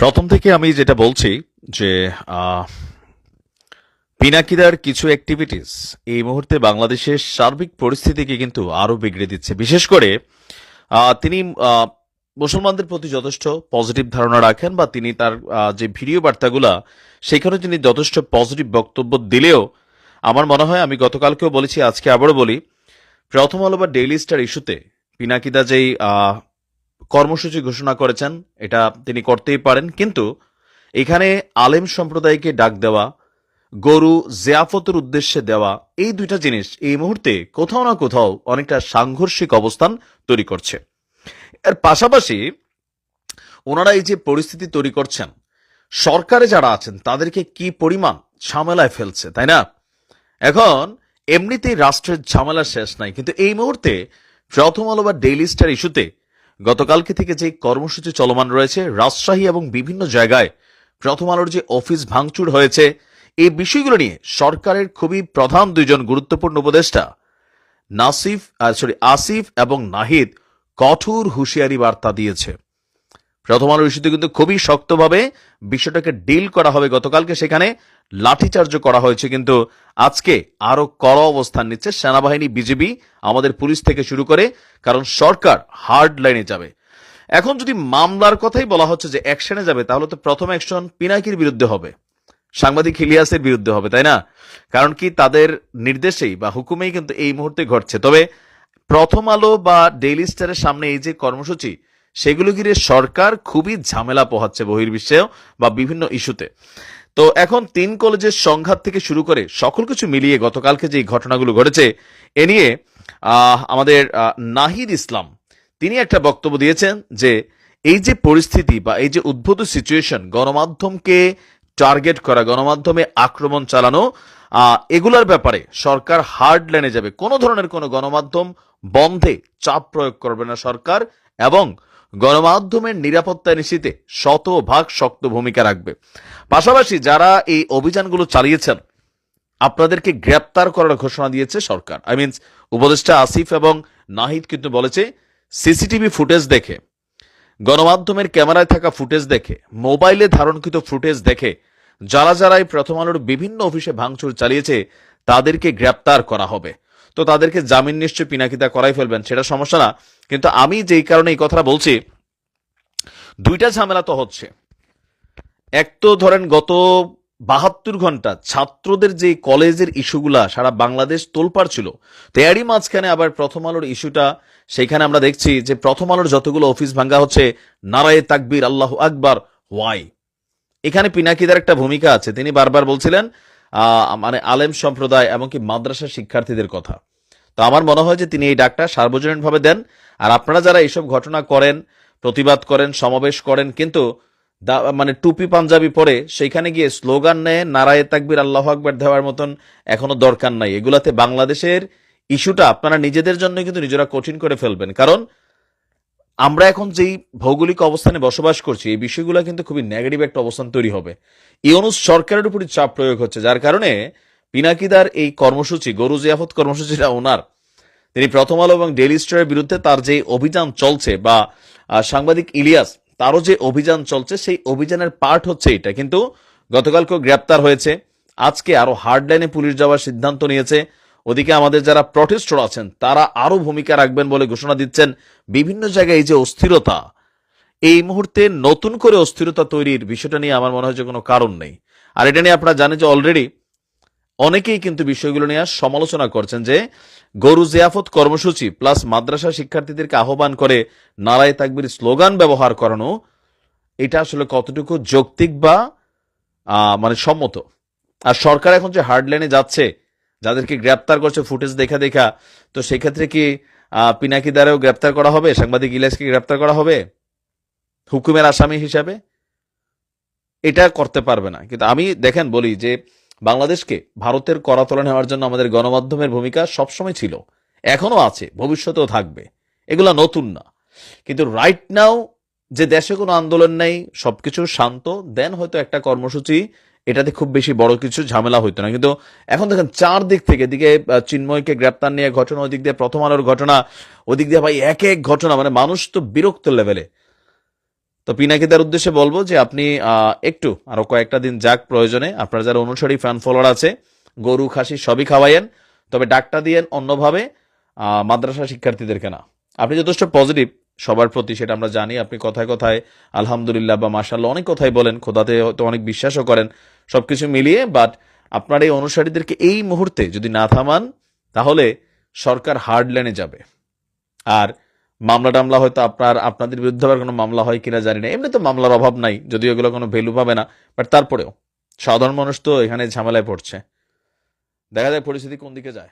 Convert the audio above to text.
প্রথম থেকে আমি যেটা বলছি যে আহ, পিনাকিদার কিছু অ্যাক্টিভিটিস এই মুহূর্তে বাংলাদেশের সার্বিক পরিস্থিতিকে কিন্তু আরো বিগড়ে দিচ্ছে। বিশেষ করে তিনি মুসলমানদের প্রতি যথেষ্ট পজিটিভ ধারণা রাখেন, বা তিনি তার যে ভিডিও বার্তাগুলা সেখানে তিনি যথেষ্ট পজিটিভ বক্তব্য দিলেও আমার মনে হয়, আমি গতকালকেও বলেছি, আজকে আবারও বলি, প্রথম আলো বা ডেইলি স্টার ইস্যুতে পিনাকিদা যেই কর্মসূচি ঘোষণা করেছেন এটা তিনি করতেই পারেন, কিন্তু এখানে আলেম সম্প্রদায়কে ডাক দেওয়া, গরু জিয়াফতের উদ্দেশ্যে দেওয়া, এই দুইটা জিনিস এই মুহূর্তে কোথাও না কোথাও অনেকটা সাংঘর্ষিক অবস্থান তৈরি করছে। এর পাশাপাশি ওনারা এই যে পরিস্থিতি তৈরি করছেন, সরকারে যারা আছেন তাদেরকে কি পরিমাণ ঝামেলায় ফেলছে, তাই না? এখন এমনিতেই রাষ্ট্রের ঝামেলা শেষ নাই, কিন্তু এই মুহূর্তে প্রথম আলো বা ডেইলি স্টার ইস্যুতে গতকালকে থেকে যে কর্মসূচি চলমান রয়েছে রাজশাহী এবং বিভিন্ন জায়গায় প্রথম আলোর যে অফিস ভাঙচুর হয়েছে, এই বিষয়গুলো নিয়ে সরকারের খুবই প্রধান দুইজন গুরুত্বপূর্ণ উপদেষ্টা আসিফ এবং নাহিদ কঠোর হুঁশিয়ারি বার্তা দিয়েছে। প্রথম আলোর ইস্যুতে কিন্তু খুবই শক্তভাবে বিষয়টাকে ডিল করা হবে। গতকালকে সেখানে লাঠিচার্জ করা হয়েছে, কিন্তু আজকে আরো কড়া অবস্থান নিচ্ছে সেনাবাহিনী, বিজিবি, আমাদের পুলিশ থেকে শুরু করে, কারণ সরকার হার্ড লাইনে যাবে। এখন যদি মামলার কথাই বলা হচ্ছে যে অ্যাকশনে যাবে, তাহলে তো প্রথম অ্যাকশন পিনাকির বিরুদ্ধে হবে, সাংবাদিক ইলিয়াসের বিরুদ্ধে হবে, তাই না? কারণ কি তাদের নির্দেশেই বা হুকুমেই কিন্তু এই মুহূর্তে ঘটছে। তবে প্রথম আলো বা ডেইলি স্টারের সামনে এই যে কর্মসূচি, সেগুলো ঘিরে সরকার খুবই ঝামেলা পোহাচ্ছে বহির্বিশ্বেও বা বিভিন্ন ইস্যুতে। তো এখন তিন কলেজের সংঘাত থেকে শুরু করে সকল কিছু মিলিয়ে গতকালকে যে ঘটনাগুলো ঘটেছে এ নিয়ে আমাদের নাহিদ ইসলাম তিনি একটা বক্তব্য দিয়েছেন যে এই যে পরিস্থিতি বা এই যে উদ্ভূত সিচুয়েশন, গণমাধ্যমকে টার্গেট করা, গণমাধ্যমে আক্রমণ চালানো, এগুলার ব্যাপারে সরকার হার্ড লাইনে যাবে। কোনো ধরনের কোনো গণমাধ্যম বন্ধে চাপ প্রয়োগ করবে না সরকার, এবং গণমাধ্যমের নিরাপত্তা নিশ্চিতে শতভাগ শক্ত ভূমিকা রাখবে। পাশাপাশি যারা এই অভিযানগুলো চালিয়েছেন আপনাদেরকে গ্রেপ্তার করার ঘোষণা দিয়েছে সরকার। উপদেষ্টা আসিফ এবং নাহিদ কিন্তু বলেছে সিসিটিভি ফুটেজ দেখে, গণমাধ্যমের ক্যামেরায় থাকা ফুটেজ দেখে, মোবাইলে ধারণকৃত ফুটেজ দেখে যারা যারাই প্রথম আলোর বিভিন্ন অফিসে ভাঙচুর চালিয়েছে তাদেরকে গ্রেপ্তার করা হবে। তো তাদেরকে জামিন নিশ্চয় পিনাকিদা করাই ফেলবেন, সেটা সমস্যা না। কিন্তু আমি যেই কারণে এই কথাটা বলছি, দুইটা ঝামেলা তো হচ্ছে। এক তো ধরেন গত 72 ঘন্টা ছাত্রদের যে কলেজের ইস্যুগুলা সারা বাংলাদেশ তোলপাড় ছিল, তো এরই মাঝখানে আবার প্রথম আলোর ইস্যুটা, সেখানে আমরা দেখছি যে প্রথম আলোর যতগুলো অফিস ভাঙ্গা হচ্ছে, নারায়ে তাকবীর, আল্লাহু আকবার, ওয়াই? এখানে পিনাকিদার একটা ভূমিকা আছে। তিনি বারবার বলছিলেন আলেম সম্প্রদায় এমনকি মাদ্রাসা শিক্ষার্থীদের কথা। তো আমার মনে হয় যে তিনি এই ডাকটা সার্বজনীনভাবে দেন। আর আপনারা যারা এইসব ঘটনা করেন, প্রতিবাদ করেন, সমাবেশ করেন, কিন্তু টুপি পাঞ্জাবি পরে সেইখানে গিয়ে স্লোগান নেয় নারায়ে তাকবীর, আল্লাহু আকবার দেওয়ার মতন এখনো দরকার নাই। এগুলাতে বাংলাদেশের ইস্যুটা আপনারা নিজেদের জন্য কিন্তু নিজেরা কঠিন করে ফেলবেন। কারণ আমরা এখন যেই ভৌগোলিক অবস্থানে বসবাস করছি, এই বিষয়গুলো কিন্তু খুবই নেগেটিভ একটা অবস্থান তৈরি হবে। ইউনূস সরকারের উপরই চাপ প্রয়োগ হচ্ছে, যার কারণে পিনাকিদার এই কর্মসূচি, গরু জিয়াফত কর্মসূচিটা ওনার, তিনি প্রথম আলো এবং ডেইলি স্টারের বিরুদ্ধে তার যে অভিযান চলছে, বা সাংবাদিক ইলিয়াস তারও যে অভিযান চলছে, সেই অভিযানের পার্ট হচ্ছে এটা। কিন্তু গতকালকেও গ্রেপ্তার হয়েছে, আজকে আরো হার্ড লাইনে পুলিশ যাওয়ার সিদ্ধান্ত নিয়েছে। ওদিকে আমাদের যারা প্রটেস্টর আছেন তারা আরো ভূমিকা রাখবেন বলে ঘোষণা দিচ্ছেন। বিভিন্ন জায়গায় এই যে অস্থিরতা, এই মুহূর্তে নতুন করে অস্থিরতা তৈরির বিষয়টা নিয়ে আমার মনে হয় যে কোনো কারণ নেই। আর এটা নিয়ে আপনারা জানেন যে অলরেডি অনেকেই কিন্তু বিষয়গুলো নিয়ে সমালোচনা করছেন যে গরু জিয়াফত কর্মসূচি প্লাস মাদ্রাসা শিক্ষার্থীদেরকে আহ্বান করে নারায়ে তাকবীর স্লোগান ব্যবহার করানো, এটা আসলে কতটুকু যৌক্তিক বা সম্মত। আর সরকার এখন যে হার্ড লাইনে যাচ্ছে, যাদেরকে গ্রেপ্তার করছে ফুটেজ দেখা দেখা, তো সেক্ষেত্রে কি পিনাকিদারেও গ্রেপ্তার করা হবে, সাংবাদিক ইলিয়াসকে গ্রেপ্তার করা হবে হুকুমের আসামি হিসাবে? এটা করতে পারবে না। কিন্তু আমি দেখেন বলি যে বাংলাদেশকে ভারতের করাতলে নেওয়ার জন্য আমাদের গণমাধ্যমের ভূমিকা সবসময় ছিল, এখনো আছে, ভবিষ্যতেও থাকবে। এগুলা নতুন না। কিন্তু রাইট নাও যে দেশে কোনো আন্দোলন নেই, সবকিছু শান্ত, দেন হয়তো একটা কর্মসূচি, এটাতে খুব বেশি বড় কিছু ঝামেলা হইতো না। কিন্তু এখন দেখেন চারদিক থেকে, এদিকে চিন্ময়কে গ্রেপ্তার নিয়ে ঘটনা, ওদিক দিয়ে প্রথম আলোর ঘটনা, ওদিক দিয়ে ভাই এক এক ঘটনা, মানুষ তো বিরক্ত লেভেলে। তো পিনাকিদার উদ্দেশ্যে বলবো যে আপনি একটু আরো কয়েকটা দিন যাক, প্রয়োজনে আপনার যারা অনুসারী ফ্যান ফলোয়ার আছে গরু খাসি সবই খাওয়াইয়েন, তবে ডাকটা দিয়েন অন্যভাবে, মাদ্রাসা শিক্ষার্থীদেরকে না। আপনি যথেষ্ট পজিটিভ সবার প্রতি, সেটা আমরা জানি। আপনি কথায় কথায় আলহামদুলিল্লাহ বা মাশাআল্লাহ অনেক কথাই বলেন, খোদাতে হয়তো অনেক বিশ্বাসও করেন, সবকিছু মিলিয়ে। বাট আপনার এই অনুসারীদেরকে এই মুহূর্তে যদি না থামান, তাহলে সরকার হার্ড লাইনে যাবে। আর মামলা টামলা হয়তো আপনাদের বিরুদ্ধে আবার কোনো মামলা হয় কিনা জানি না, এমনি তো মামলার অভাব নাই, যদিও এগুলো কোনো ভ্যালু পাবে না, বাট তারপরেও সাধারণ মানুষ তো এখানে ঝামেলায় পড়ছে। দেখা যায় পরিস্থিতি কোন দিকে যায়।